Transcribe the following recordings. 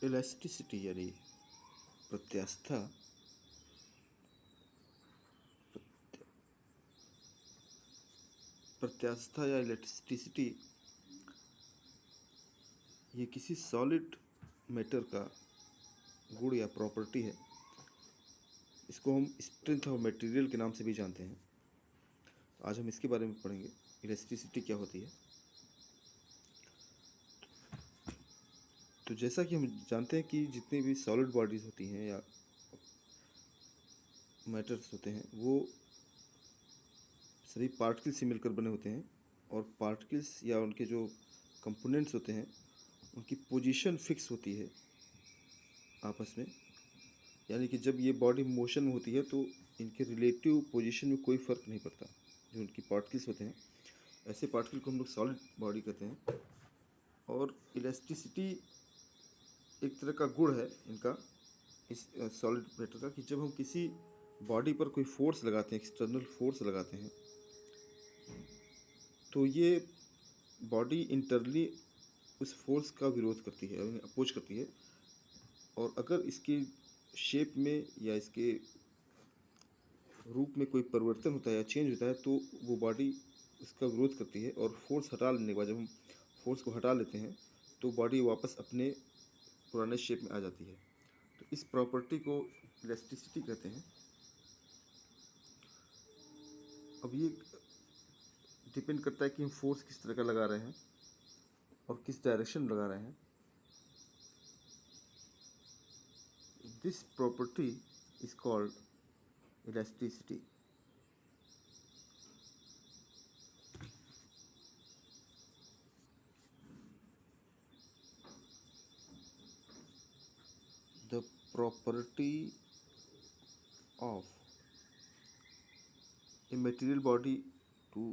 Elasticity यानी प्रत्यास्था प्रत्यास्था या elasticity ये किसी सॉलिड मैटर का गुण या प्रॉपर्टी है। इसको हम स्ट्रेंथ ऑफ मटेरियल के नाम से भी जानते हैं। आज हम इसके बारे में पढ़ेंगे, इलास्टिसिटी क्या होती है। तो जैसा कि हम जानते हैं कि जितनी भी सॉलिड बॉडीज़ होती हैं या मैटर्स होते हैं वो सभी पार्टिकल्स से मिलकर बने होते हैं, और पार्टिकल्स या उनके जो कंपोनेंट्स होते हैं उनकी पोजीशन फिक्स होती है आपस में। यानी कि जब ये बॉडी मोशन में होती है तो इनके रिलेटिव पोजीशन में कोई फ़र्क नहीं पड़ता। जो उनकी पार्टिकल्स होते हैं, ऐसे पार्टिकल को हम लोग सॉलिड बॉडी कहते हैं। और इलास्टिसिटी एक तरह का गुण है इनका, इस सॉलिड मैटर का, कि जब हम किसी बॉडी पर कोई फोर्स लगाते हैं, एक्सटर्नल फोर्स लगाते हैं, तो ये बॉडी इंटरनली उस फोर्स का विरोध करती है, अपोज करती है। और अगर इसकी शेप में या इसके रूप में कोई परिवर्तन होता है या चेंज होता है तो वो बॉडी उसका विरोध करती है, और फोर्स हटा लेने के बाद जब हम फोर्स को हटा लेते हैं तो बॉडी वापस अपने पुराने शेप में आ जाती है। तो इस प्रॉपर्टी को इलास्टिसिटी कहते हैं। अब ये डिपेंड करता है कि हम फोर्स किस तरह का लगा रहे हैं और किस डायरेक्शन में लगा रहे हैं। This property is called elasticity. The property of a material body to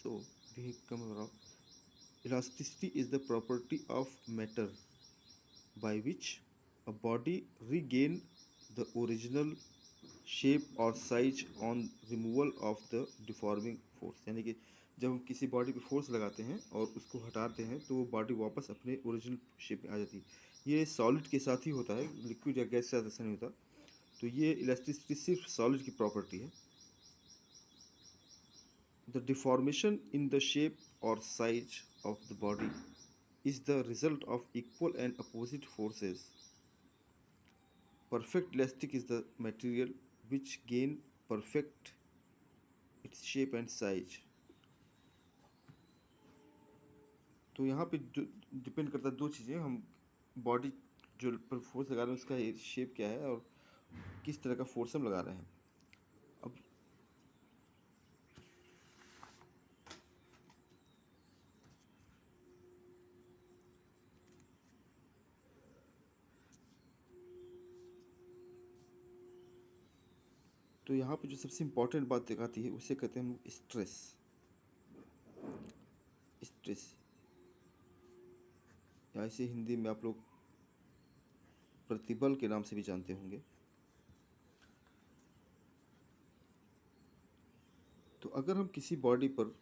so we come around. Elasticity is the property of matter by which a body regain the original shape or size on removal of the deforming force। यानी कि जब हम किसी body पे force लगाते हैं और उसको हटाते हैं तो वो बॉडी वापस अपने ओरिजिनल शेप में आ जाती है। ये सॉलिड के साथ ही होता है, लिक्विड या गैस के साथ ऐसा नहीं होता। तो ये इलास्टिसिटी सिर्फ सॉलिड की प्रॉपर्टी है। The deformation in the shape or size of the body is the result of equal and opposite forces. Perfect elastic is the material which gain perfect its shape and size. तो यहाँ पे depend करता है दो चीज़ें, हम body जो पर फोर्स लगा रहे हैं उसका शेप क्या है और किस तरह का फोर्स हम लगा रहे हैं। अब तो यहाँ पे जो सबसे इम्पोर्टेंट बात दिखाती है उसे कहते हैं हम स्ट्रेस। स्ट्रेस या इसे हिंदी में आप लोग प्रतिबल के नाम से भी जानते होंगे। तो अगर हम किसी बॉडी पर,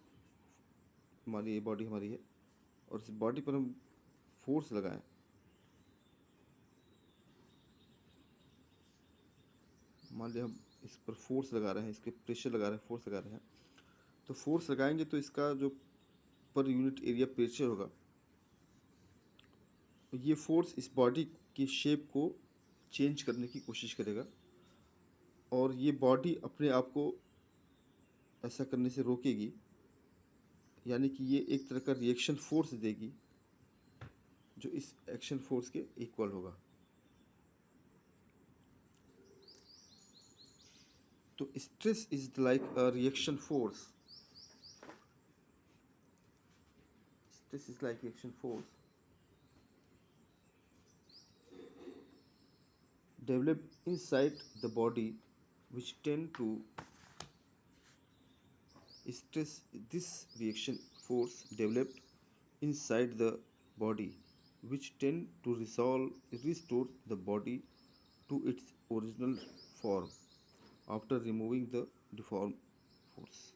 हमारी ये बॉडी हमारी है और इस बॉडी पर हम फोर्स लगाएं, मान लिया हम इस पर फोर्स लगा रहे हैं, इसके प्रेशर लगा रहे हैं, फोर्स लगा रहे हैं, तो फोर्स लगाएंगे तो इसका जो पर यूनिट एरिया प्रेशर होगा, तो ये फोर्स इस बॉडी की शेप को चेंज करने की कोशिश करेगा, और ये बॉडी अपने आप को ऐसा करने से रोकेगी। यानी कि ये एक तरह का रिएक्शन फोर्स देगी जो इस एक्शन फोर्स के इक्वल होगा। तो stress is like a reaction force. Stress is like reaction force developed inside the body which tend to stress. This reaction force developed inside the body, which tend to restore the body to its original form after removing the deformed force.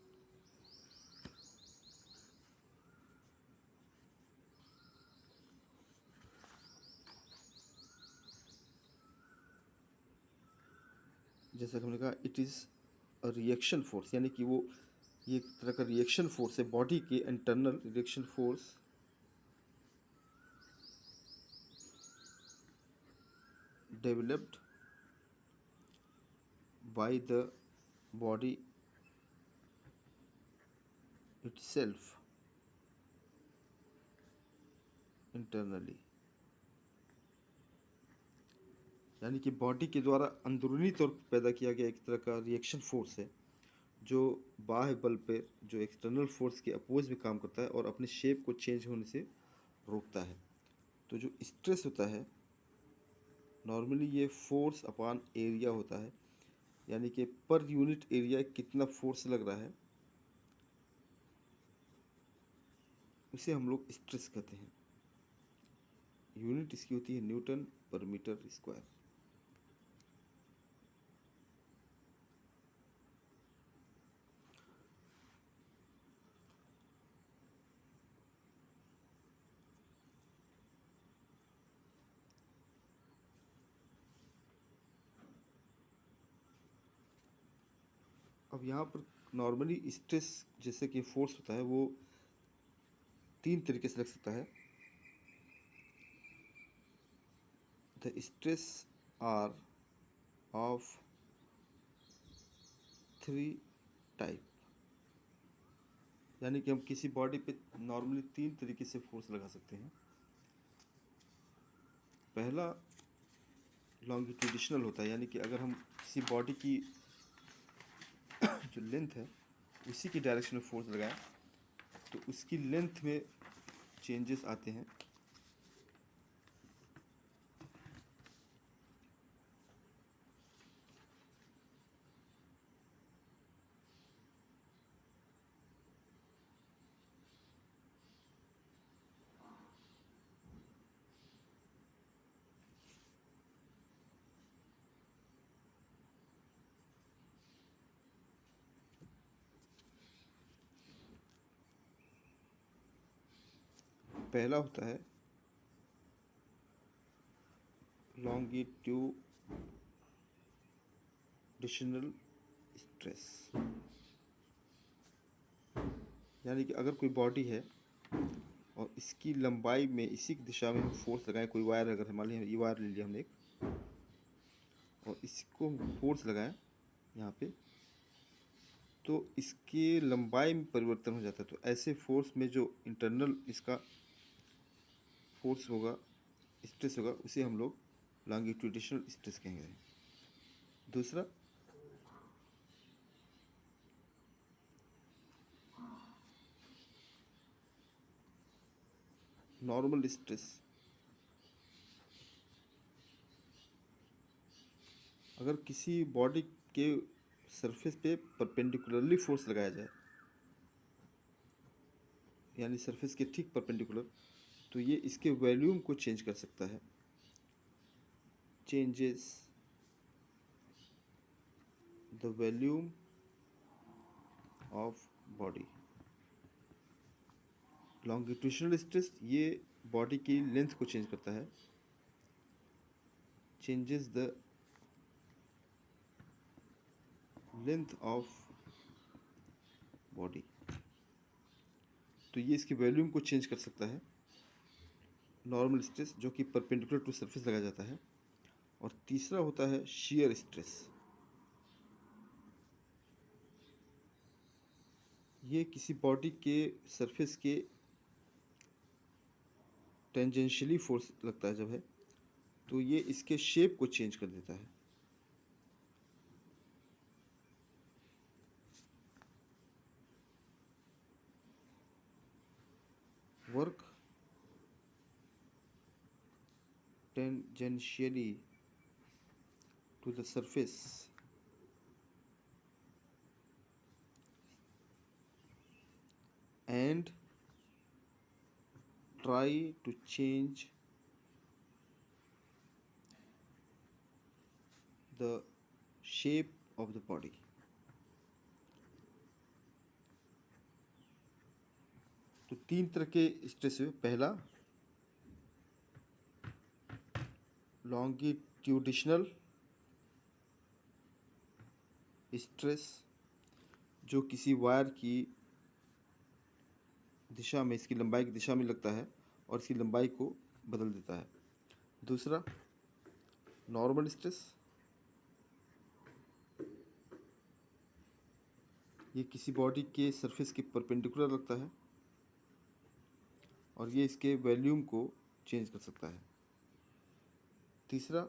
जैसा कि हमने कहा, it is a reaction force, यानी कि वो ये एक तरह का रिएक्शन फोर्स है, बॉडी के internal reaction force developed by the body itself internally, यानी कि बॉडी के द्वारा अंदरूनी तौर पर पैदा किया गया एक तरह का रिएक्शन फोर्स है, जो बाह्य बल पे जो एक्सटर्नल फोर्स के अपोज में काम करता है और अपने शेप को चेंज होने से रोकता है। तो जो स्ट्रेस होता है नॉर्मली ये फोर्स अपॉन एरिया होता है, यानी कि पर यूनिट एरिया कितना फोर्स लग रहा है उसे हम लोग स्ट्रेस कहते हैं। यूनिट इसकी होती है न्यूटन पर मीटर स्क्वायर। अब यहाँ पर नॉर्मली स्ट्रेस जैसे कि फोर्स होता है वो तीन तरीके से लग सकता है। The stress are of three type, यानी कि हम किसी बॉडी पे नॉर्मली तीन तरीके से फोर्स लगा सकते हैं। पहला लॉन्गिट्यूडिशनल होता है, यानी कि अगर हम किसी बॉडी की जो लेंथ है उसी की डायरेक्शन में फोर्स लगाएं तो उसकी लेंथ में चेंजेस आते हैं। पहला होता है लॉन्गिट्यूडिशनल स्ट्रेस, यानी कि अगर कोई बॉडी है और इसकी लंबाई में इसी की दिशा में हम फोर्स लगाएं, कोई वायर अगर मान लिया ये वायर ले लिया हमने एक और इसको फोर्स लगाएं यहाँ पे, तो इसके लंबाई में परिवर्तन हो जाता है। तो ऐसे फोर्स में जो इंटरनल इसका फोर्स होगा, स्ट्रेस होगा, उसे हम लोग लॉन्गिट्यूडिशनल स्ट्रेस कहेंगे। दूसरा नॉर्मल स्ट्रेस, अगर किसी बॉडी के सरफेस पे परपेंडिकुलरली फोर्स लगाया जाए, यानी सरफेस के ठीक परपेंडिकुलर, तो ये इसके वॉल्यूम को चेंज कर सकता है। Changes the volume of body. Longitudinal stress ये बॉडी की लेंथ को चेंज करता है। Changes the length of body, तो ये इसकी वॉल्यूम को चेंज कर सकता है। नॉर्मल स्ट्रेस जो कि परपेंडिकुलर टू सरफेस लगाया जाता है। और तीसरा होता है शियर स्ट्रेस, ये किसी बॉडी के सरफेस के टेंजेंशियली फोर्स लगता है जब है, तो ये इसके शेप को चेंज कर देता है। Work tangentially to the surface and try to change the shape of the body. तो तीन तरह के स्ट्रेस है। पहला लॉन्गिट्यूडिशनल स्ट्रेस, जो किसी वायर की दिशा में, इसकी लंबाई की दिशा में लगता है और इसकी लंबाई को बदल देता है। दूसरा नॉर्मल स्ट्रेस, ये किसी बॉडी के सरफेस के परपेंडिकुलर लगता है और ये इसके वॉल्यूम को चेंज कर सकता है। तीसरा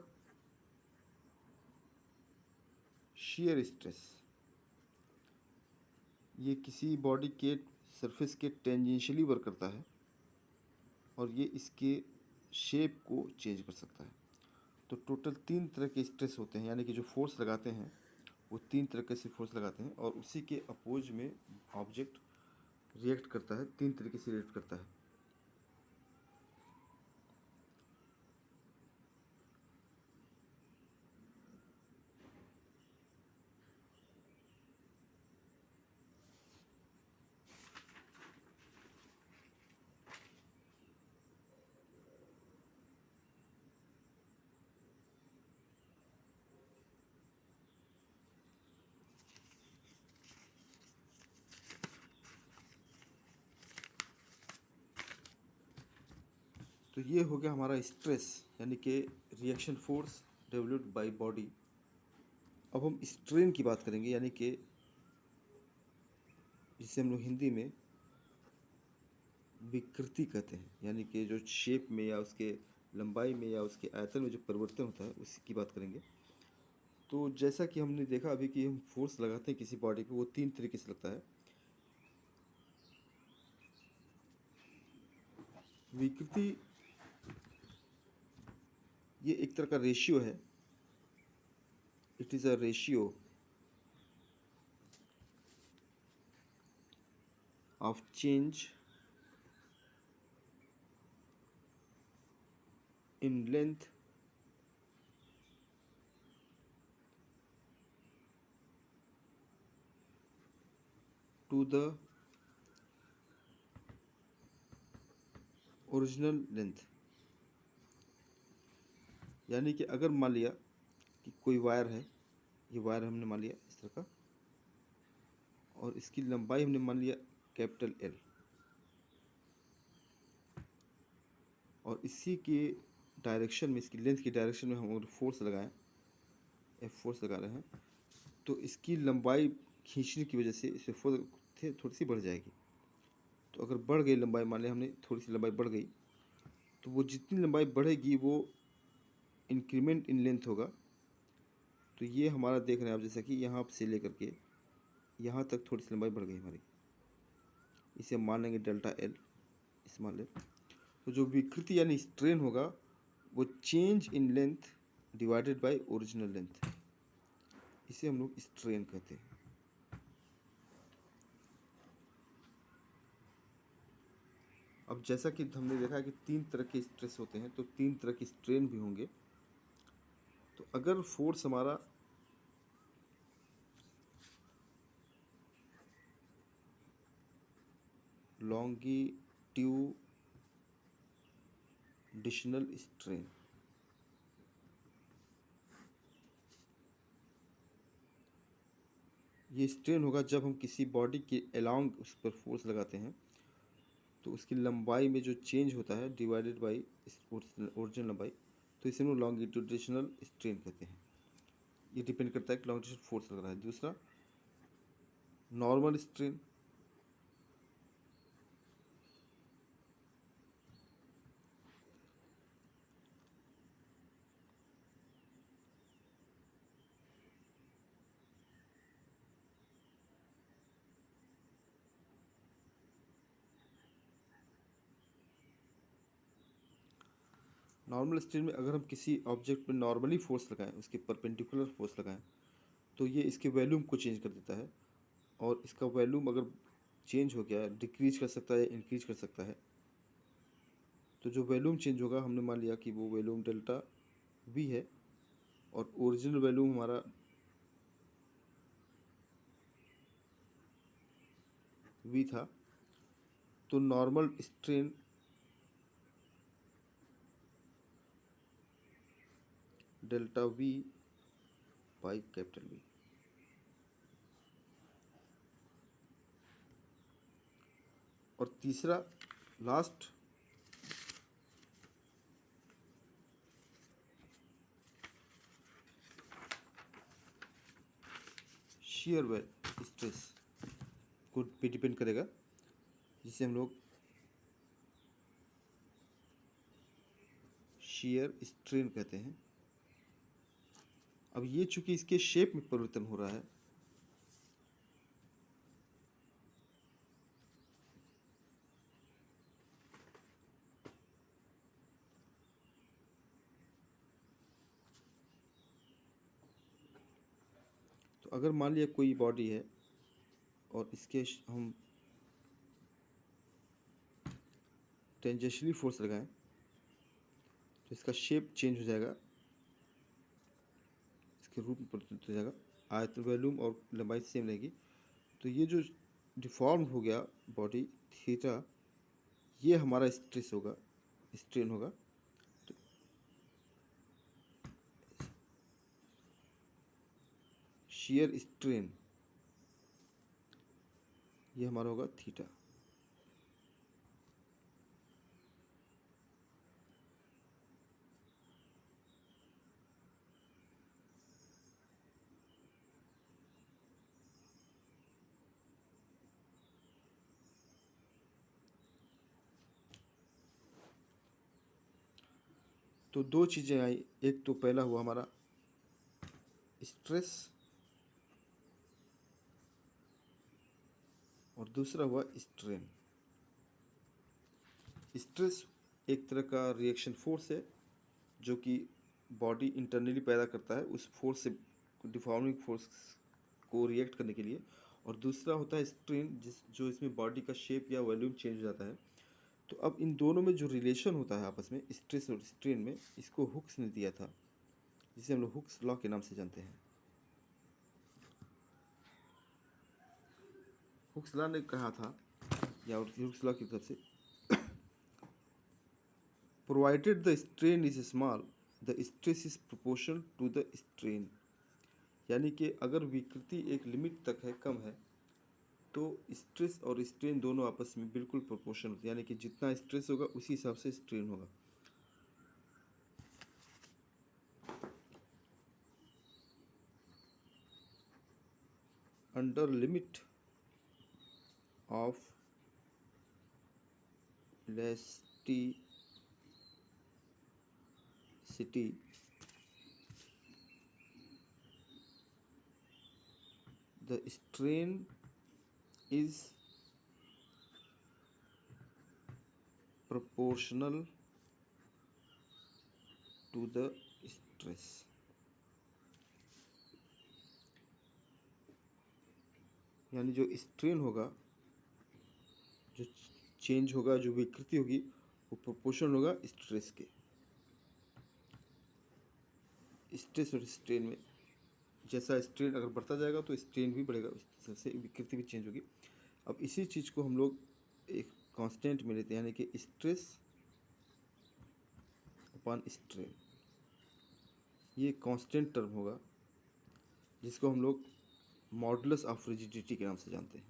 शियर स्ट्रेस, ये किसी बॉडी के सरफेस के टेंजेंशियली वर्क करता है और ये इसके शेप को चेंज कर सकता है। तो टोटल तीन तरह के स्ट्रेस होते हैं, यानी कि जो फोर्स लगाते हैं वो तीन तरह से फोर्स लगाते हैं और उसी के अपोज में ऑब्जेक्ट रिएक्ट करता है, तीन तरीके से रिएक्ट करता है। तो ये हो गया हमारा स्ट्रेस, यानी कि reaction force developed by body. अब हम स्ट्रेन की बात करेंगे, यानी कि जिसे हम लोग हिंदी में विकृति कहते हैं, यानी कि जो शेप में या उसके लंबाई में या उसके आयतन में जो परिवर्तन होता है उसकी बात करेंगे। तो जैसा कि हमने देखा अभी कि हम फोर्स लगाते हैं किसी बॉडी पे, वो तीन तरीके से लगता है। विकृति ये एक तरह का रेशियो है। It is a ratio of change in length to the original length. यानी कि अगर मान लिया कि कोई वायर है, ये वायर हमने मान लिया इस तरह का, और इसकी लंबाई हमने मान लिया कैपिटल एल, और इसी के डायरेक्शन में, इसकी लेंथ की डायरेक्शन में हम अगर फोर्स लगाएं, एफ फोर्स लगा रहे हैं, तो इसकी लंबाई खींचने की वजह से इससे फोर्स थोड़ी सी बढ़ जाएगी। तो अगर बढ़ गई लंबाई, मान लिया हमने थोड़ी सी लंबाई बढ़ गई, तो वो जितनी लंबाई बढ़ेगी वो इंक्रीमेंट इन लेंथ होगा। तो ये हमारा देख रहे हैं आप, जैसा कि यहाँ से लेकर के यहाँ तक थोड़ी सी लंबाई बढ़ गई हमारी, इसे हम मान लेंगे डेल्टा एल, इस मान लें। तो जो विकृति यानी स्ट्रेन होगा वो change in length divided by original length, इसे हम लोग स्ट्रेन कहते हैं। अब जैसा कि हमने देखा कि तीन तरह के स्ट्रेस होते हैं, तो तीन तरह के स्ट्रेन भी होंगे। तो अगर फोर्स हमारा लॉन्गिट्यूडिशनल स्ट्रेन, ये स्ट्रेन होगा जब हम किसी बॉडी के अलोंग उस पर फोर्स लगाते हैं, तो उसकी लंबाई में जो चेंज होता है डिवाइडेड बाई ओरिजिनल लंबाई, तो इसे हम लॉन्गिट्यूडिशनल स्ट्रेन कहते हैं। ये डिपेंड करता है कि लॉन्गिट्यूडिशनल फोर्स लग रहा है। दूसरा नॉर्मल स्ट्रेन, नॉर्मल स्ट्रेन में अगर हम किसी ऑब्जेक्ट पर नॉर्मली फोर्स लगाएं, उसके परपेंडिकुलर फोर्स लगाएं, तो ये इसके वॉल्यूम को चेंज कर देता है, और इसका वॉल्यूम अगर चेंज हो गया डिक्रीज कर सकता है, इंक्रीज कर सकता है। तो जो वॉल्यूम चेंज होगा हमने मान लिया कि वो वॉल्यूम डेल्टा वी है और ओरिजिनल वॉल्यूम हमारा वी था। तो normal strain delta we by capital V. और तीसरा लास्ट शेयर वे स्ट्रेस को पे डिपेंड करेगा, जिसे हम लोग शेयर स्ट्रेन कहते हैं। अब ये चूंकि इसके शेप में परिवर्तन हो रहा है, तो अगर मान लिया कोई बॉडी है और इसके हम टेंजेंशियली फोर्स लगाएं तो इसका शेप चेंज हो जाएगा, इसके रूप में परिवर्तित हो जाएगा, आयतन वॉल्यूम और लंबाई सेम रहेगी। तो ये जो डिफॉर्म हो गया बॉडी थीटा, ये हमारा स्ट्रेस होगा, स्ट्रेन होगा। तो शेयर स्ट्रेन ये हमारा होगा थीटा। तो दो चीज़ें आई, एक तो पहला हुआ हमारा स्ट्रेस और दूसरा हुआ स्ट्रेन। स्ट्रेस एक तरह का रिएक्शन फोर्स है जो कि बॉडी इंटरनली पैदा करता है उस फोर्स से, डिफॉर्मिंग फोर्स को रिएक्ट करने के लिए। और दूसरा होता है स्ट्रेन, जो इसमें बॉडी का शेप या वॉल्यूम चेंज हो जाता है। तो अब इन दोनों में जो रिलेशन होता है आपस में, स्ट्रेस और स्ट्रेन में, इसको हुक्स ने दिया था, जिसे हम लोग हुक्स लॉ के नाम से जानते हैं। हुक्स लॉ ने कहा था, या हुक्स लॉ की तरफ से, provided the strain is small the stress is proportional to the strain. यानी कि अगर विकृति एक लिमिट तक है, कम है, तो स्ट्रेस और स्ट्रेन दोनों आपस में बिल्कुल प्रोपोर्शनल होते हैं, यानी कि जितना स्ट्रेस होगा उसी हिसाब से स्ट्रेन होगा। Under limit of elasticity the strain is proportional to the stress। यानी जो स्ट्रेन होगा, जो चेंज होगा, जो विकृति होगी, वो प्रोपोर्शनल होगा स्ट्रेस के। स्ट्रेस और स्ट्रेन में जैसा स्ट्रेन अगर बढ़ता जाएगा तो स्ट्रेन भी बढ़ेगा, उस हिसाब से विकृति भी चेंज होगी। अब इसी चीज़ को हम लोग एक कांस्टेंट में लेते हैं, यानी कि स्ट्रेस अपॉन स्ट्रेन, ये कांस्टेंट टर्म होगा, जिसको हम लोग मॉडुलस ऑफ रिजिडिटी के नाम से जानते हैं।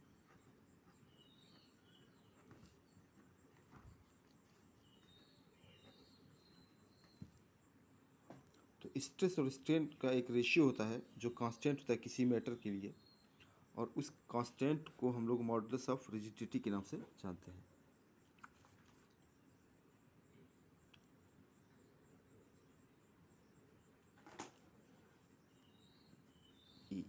तो स्ट्रेस और स्ट्रेन का एक रेशियो होता है जो कांस्टेंट होता है किसी मैटर के लिए, और उस कांस्टेंट को हम लोग मॉडुलस ऑफ रिजिडिटी के नाम से जानते हैं। ई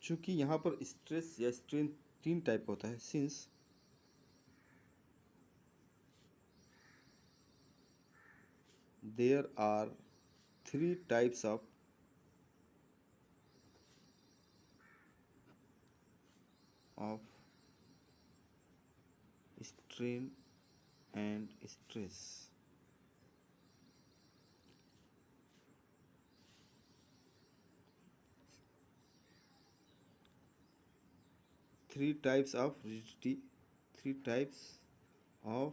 चूँकि यहाँ पर स्ट्रेस या स्ट्रेन तीन टाइप का होता है, since there are three types of strain and stress. Three types of rigidity. Three types of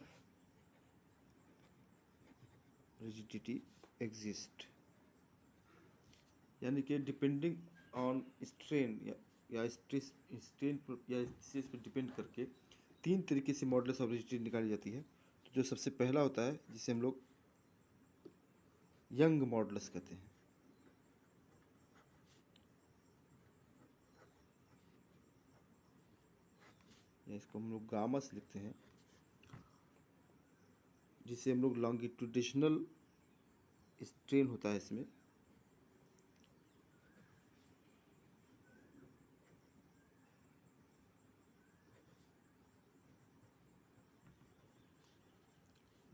rigidity exist. यानी कि डिपेंडिंग ऑन स्ट्रेन या स्ट्रेस, स्ट्रेन पर या स्ट्रेस पर डिपेंड करके तीन तरीके से मॉडुलस ऑफ रिजिडिटी निकाली जाती है। तो जो सबसे पहला होता है जिसे हम लोग यंग मॉडुलस कहते हैं, या इसको हम लोग गामा से लिखते हैं, जिसे हम लोग लॉन्गिट्यूडिशनल स्ट्रेन होता है इसमें।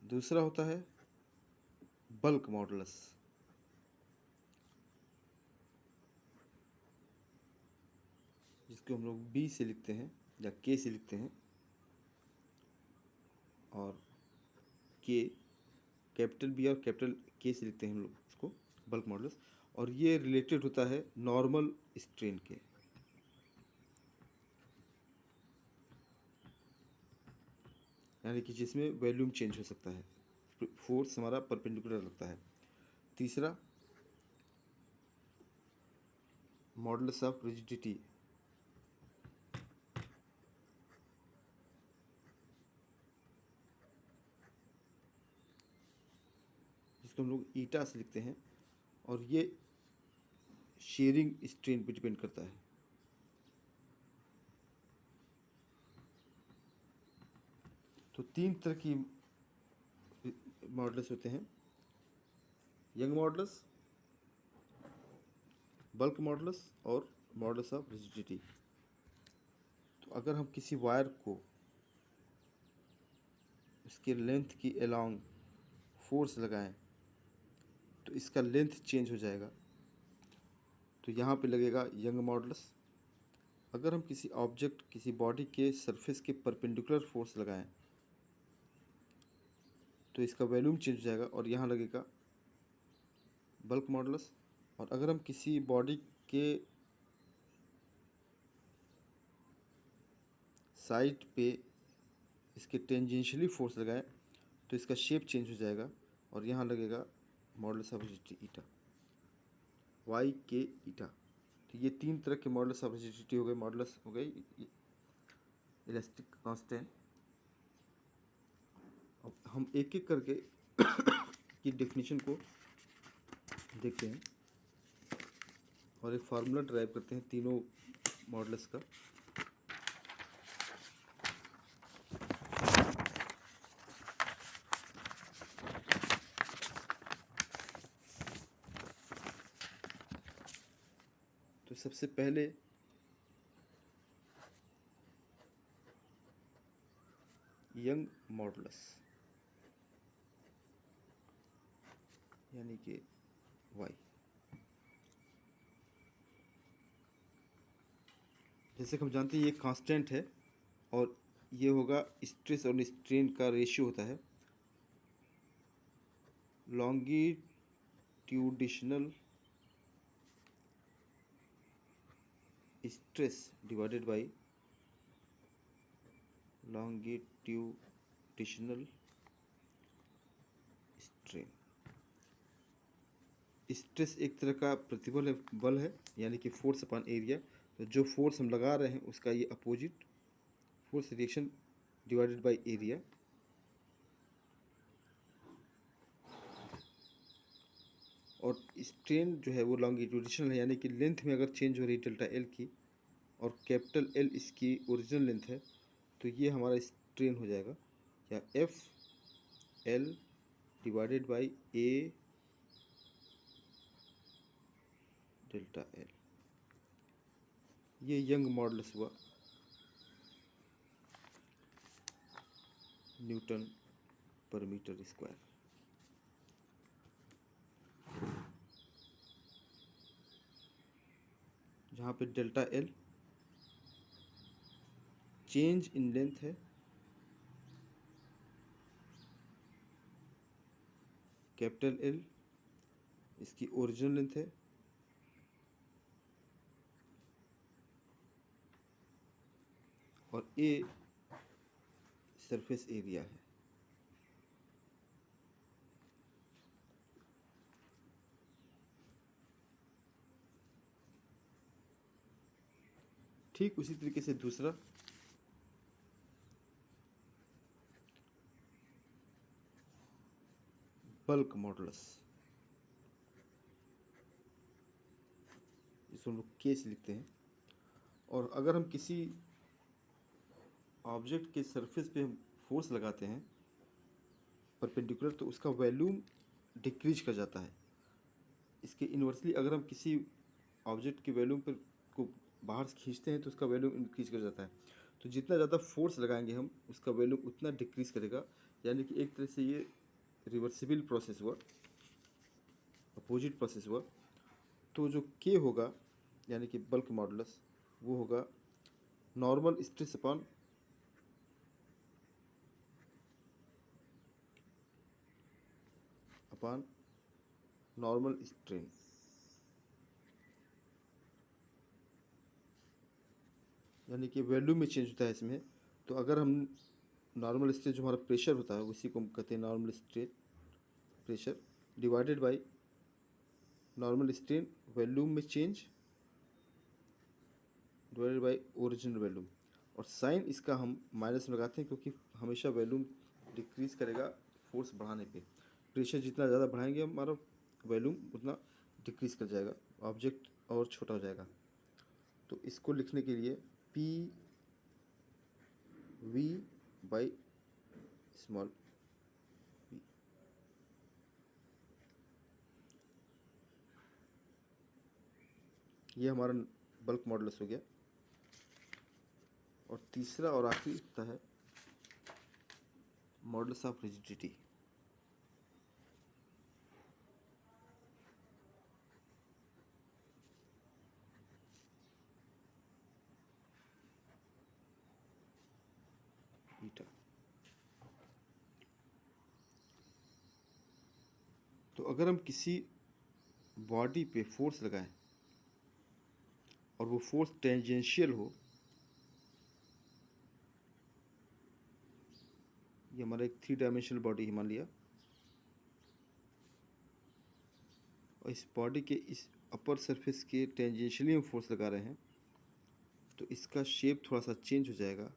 दूसरा होता है बल्क मॉडुलस, जिसको हम लोग बी से लिखते हैं या के से लिखते हैं, और के कैपिटल बी और कैपिटल के से लिखते हैं हम लोग इसको, बल्क मॉडुलस। और ये रिलेटेड होता है नॉर्मल स्ट्रेन के। यानी कि जिसमें वॉल्यूम चेंज हो सकता है, फोर्स हमारा परपेंडिकुलर लगता है। तीसरा मॉडुलस ऑफ रिजिडिटी, जिसको हम लोग ईटा से लिखते हैं, और ये शेयरिंग स्ट्रेन पे डिपेंड करता है। तो तीन तरह की मॉडुलस होते हैं, यंग मॉडुलस, बल्क मॉडुलस और मॉडुलस ऑफ रिजिडिटी। तो अगर हम किसी वायर को उसके लेंथ की अलोंग फोर्स लगाएं तो इसका लेंथ चेंज हो जाएगा, तो यहाँ पे लगेगा यंग मॉडुलस। अगर हम किसी ऑब्जेक्ट, किसी बॉडी के सरफेस के परपेंडिकुलर फोर्स लगाएं तो इसका वॉल्यूम चेंज हो जाएगा और यहाँ लगेगा बल्क मॉडुलस। और अगर हम किसी बॉडी के साइड पे इसके टेंजेंशियली फोर्स लगाएं तो इसका शेप चेंज हो जाएगा और यहाँ लगेगा modulus of rigidity eta, Y के ईटा। तो ये तीन तरह के मॉडुलस ऑफ रिजिडिटी हो गए। मॉडुलस हो गई इलास्टिक कांस्टेंट। अब हम एक एक करके की डेफिनेशन को देखते हैं और एक फार्मूला ड्राइव करते हैं तीनों मॉडुलस का। तो सबसे पहले यंग मॉडुलस यानी कि वाई। जैसे कि हम जानते हैं ये कांस्टेंट है और ये होगा स्ट्रेस और स्ट्रेन का रेशियो होता है, longitudinal stress divided by longitudinal strain. Stress एक तरह का प्रतिबल है, बल है, यानी कि फोर्स अपॉन एरिया। तो जो फोर्स हम लगा रहे हैं उसका ये opposite force reaction divided by area. और स्ट्रेन जो है वो लॉन्गिट्यूडिशनल है, यानी कि लेंथ में अगर चेंज हो रही है डेल्टा एल की और कैपिटल एल इसकी ओरिजिनल लेंथ है तो ये हमारा स्ट्रेन हो जाएगा, या F L divided by A delta L. ये यंग मॉडुलस हुआ। न्यूटन पर मीटर स्क्वायर। जहाँ पे delta L change in length है, कैपिटल एल इसकी ओरिजिनल लेंथ है, और ए सरफेस एरिया है। ठीक उसी तरीके से दूसरा बल्क मॉडुलस, इसको हम लोग केस लिखते हैं। और अगर हम किसी ऑब्जेक्ट के सरफेस पे हम फोर्स लगाते हैं परपेंडिकुलर, तो उसका वॉल्यूम डिक्रीज कर जाता है। इसके इन्वर्सली अगर हम किसी ऑब्जेक्ट के वॉल्यूम पर को बाहर से खींचते हैं तो उसका वॉल्यूम इंक्रीज कर जाता है। तो जितना ज़्यादा फोर्स लगाएंगे हम, उसका वॉल्यूम उतना डिक्रीज करेगा। यानी कि एक तरह से ये रिवर्सिबल प्रोसेस हुआ, अपोजिट प्रोसेस हुआ। तो जो के होगा यानी कि बल्क मॉडुलस, वो होगा normal stress upon normal strain. यानी कि वैल्यू में चेंज होता है इसमें। तो अगर हम नॉर्मल स्ट्रेस जो हमारा प्रेशर होता है उसी को हम कहते हैं normal stress pressure, divided by normal strain volume में change divided by original volume. और साइन इसका हम माइनस में लगाते हैं क्योंकि हमेशा वॉल्यूम डिक्रीज करेगा फोर्स बढ़ाने पे। प्रेशर जितना ज़्यादा बढ़ाएंगे हमारा वॉल्यूम उतना डिक्रीज कर जाएगा, ऑब्जेक्ट और छोटा हो जाएगा। तो इसको लिखने के लिए P V by small V. ये हमारा बल्क मॉडुलस हो गया। और तीसरा और आखिरी होता है मॉडुलस ऑफ रिजिडिटी। ईटा। तो अगर हम किसी बॉडी पे फोर्स लगाएं और वो फोर्स टेंजेंशियल हो, ये हमारा एक 3 डायमेंशनल बॉडी है मान लिया, और इस बॉडी के इस अपर सरफेस के टेंजेंशियली हम फोर्स लगा रहे हैं, तो इसका शेप थोड़ा सा चेंज हो जाएगा।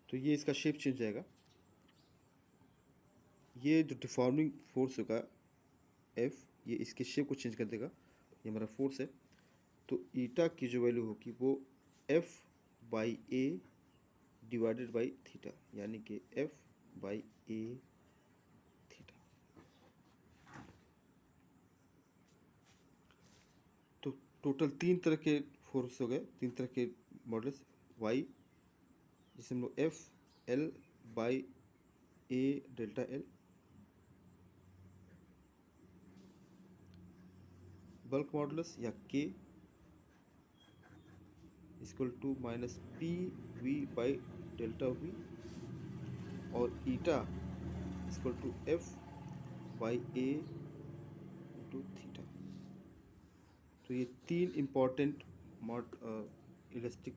तो ये इसका शेप चेंज हो जाएगा। ये जो डिफॉर्मिंग फोर्स होगा एफ, ये इसके शेप को चेंज कर देगा। ये हमारा फोर्स है। तो ईटा की जो वैल्यू होगी वो F by A divided by theta, यानी कि एफ बाई ए थीटा। तो टोटल 3 तरह के फोर्स हो गए, 3 तरह के मॉडल्स। वाई जिसे हम लोग F L by A delta L, bulk modulus या K equal to minus P V by delta V, और eta equal to F by A into theta. तो ये 3 इम्पोर्टेंट मॉड इलास्टिक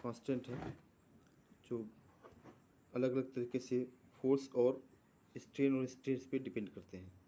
कांस्टेंट हैं जो अलग-अलग तरीके से फोर्स और स्ट्रेन और स्ट्रेस पे डिपेंड करते हैं।